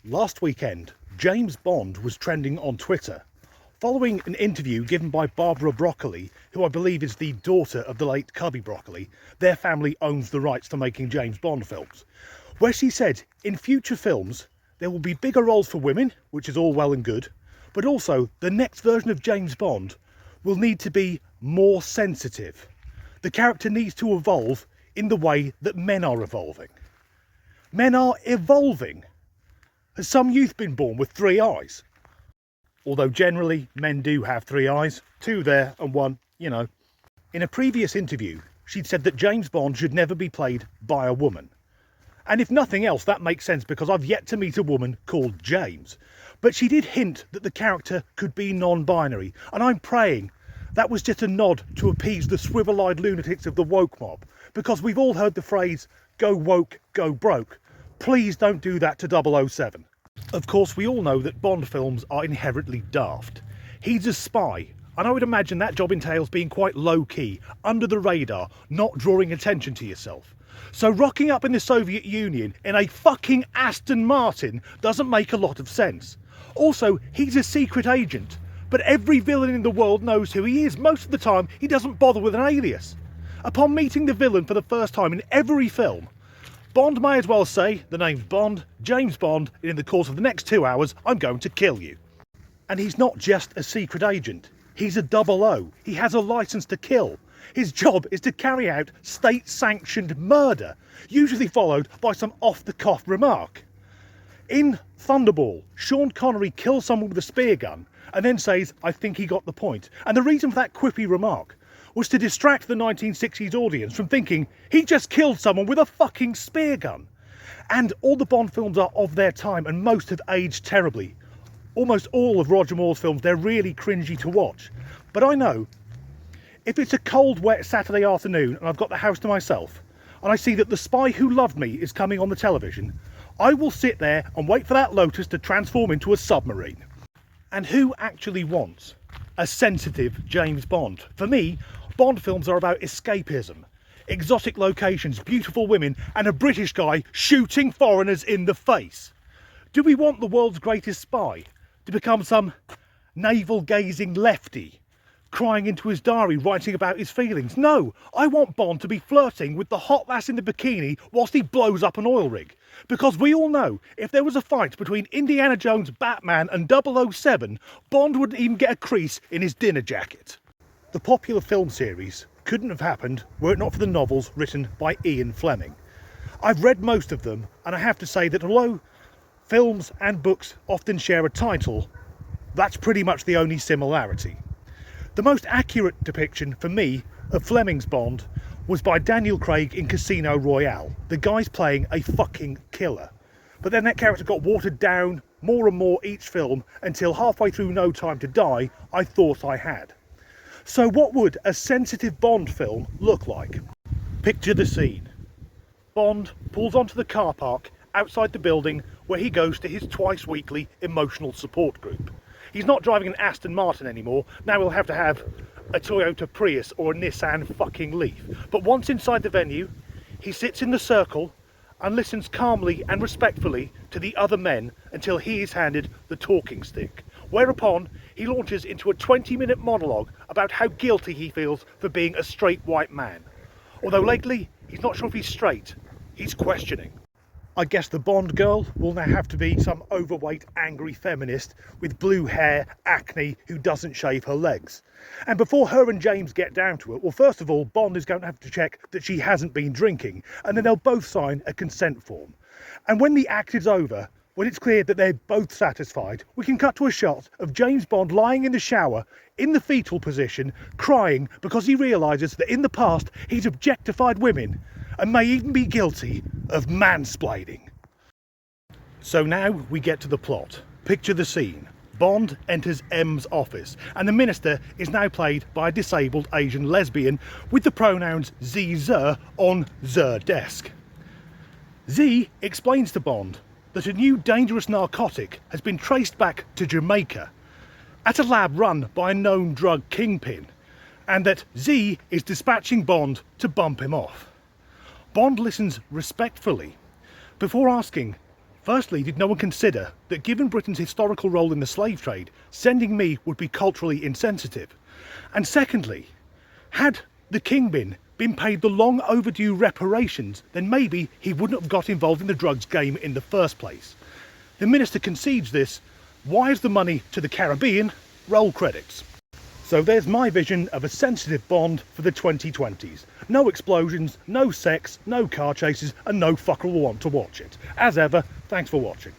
Last weekend, James Bond was trending on Twitter following an interview given by Barbara Broccoli, who I believe is the daughter of the late Cubby Broccoli. Their family owns the rights to making James Bond films, where she said in future films there will be bigger roles for women, which is all well and good, but also the next version of James Bond will need to be more sensitive. The character needs to evolve in the way that men are evolving. Men are evolving. Has some youth been born with 3 eyes? Although generally men do have 3 eyes, 2 there and 1, you know. In a previous interview, she'd said that James Bond should never be played by a woman. And if nothing else, that makes sense because I've yet to meet a woman called James. But she did hint that the character could be non-binary, and I'm praying that was just a nod to appease the swivel-eyed lunatics of the woke mob, because we've all heard the phrase, go woke, go broke. Please don't do that to 007. Of course, we all know that Bond films are inherently daft. He's a spy, and I would imagine that job entails being quite low-key, under the radar, not drawing attention to yourself. So rocking up in the Soviet Union in a fucking Aston Martin doesn't make a lot of sense. Also, he's a secret agent, but every villain in the world knows who he is. Most of the time, he doesn't bother with an alias. Upon meeting the villain for the first time in every film, Bond may as well say, the name's Bond, James Bond, and in the course of the next 2 hours, I'm going to kill you. And he's not just a secret agent, he's a 00. He has a licence to kill. His job is to carry out state-sanctioned murder, usually followed by some off-the-cuff remark. In Thunderball, Sean Connery kills someone with a spear gun and then says, I think he got the point. And the reason for that quippy remark was to distract the 1960s audience from thinking he just killed someone with a fucking spear gun. And all the Bond films are of their time, and most have aged terribly. Almost all of Roger Moore's films, they're really cringy to watch. But I know, if it's a cold, wet Saturday afternoon and I've got the house to myself, and I see that The Spy Who Loved Me is coming on the television, I will sit there and wait for that Lotus to transform into a submarine. And who actually wants a sensitive James Bond? For me, Bond films are about escapism, exotic locations, beautiful women, and a British guy shooting foreigners in the face. Do we want the world's greatest spy to become some navel-gazing lefty, crying into his diary, writing about his feelings? No, I want Bond to be flirting with the hot lass in the bikini whilst he blows up an oil rig. Because we all know, if there was a fight between Indiana Jones, Batman and 007, Bond wouldn't even get a crease in his dinner jacket. The popular film series couldn't have happened were it not for the novels written by Ian Fleming. I've read most of them, and I have to say that although films and books often share a title, that's pretty much the only similarity. The most accurate depiction for me of Fleming's Bond was by Daniel Craig in Casino Royale. The guy's playing a fucking killer. But then that character got watered down more and more each film until halfway through No Time to Die, I thought I had. So what would a sensitive Bond film look like? Picture the scene. Bond pulls onto the car park outside the building where he goes to his twice weekly emotional support group. He's not driving an Aston Martin anymore, now he'll have to have a Toyota Prius or a Nissan fucking Leaf. But once inside the venue, he sits in the circle and listens calmly and respectfully to the other men until he is handed the talking stick. Whereupon, he launches into a 20-minute monologue about how guilty he feels for being a straight white man. Although lately, he's not sure if he's straight, he's questioning. I guess the Bond girl will now have to be some overweight, angry feminist with blue hair, acne, who doesn't shave her legs. And before her and James get down to it, well, first of all, Bond is going to have to check that she hasn't been drinking, and then they'll both sign a consent form. And when the act is over, when it's clear that they're both satisfied, we can cut to a shot of James Bond lying in the shower, in the fetal position, crying because he realises that in the past he's objectified women and may even be guilty of mansplaining. So now we get to the plot. Picture the scene. Bond enters M's office, and the minister is now played by a disabled Asian lesbian with the pronouns Z-Zer on Zer desk. Z explains to Bond that a new dangerous narcotic has been traced back to Jamaica at a lab run by a known drug kingpin, and that Z is dispatching Bond to bump him off. Bond listens respectfully before asking Firstly, did no one consider that given Britain's historical role in the slave trade, sending me would be culturally insensitive? And secondly, had the Kingpin been paid the long overdue reparations, then maybe he wouldn't have got involved in the drugs game in the first place. The minister concedes this, wires the money to the Caribbean, roll credits. So there's my vision of a sensitive Bond for the 2020s. No explosions, no sex, no car chases, and no fucker will want to watch it. As ever, thanks for watching.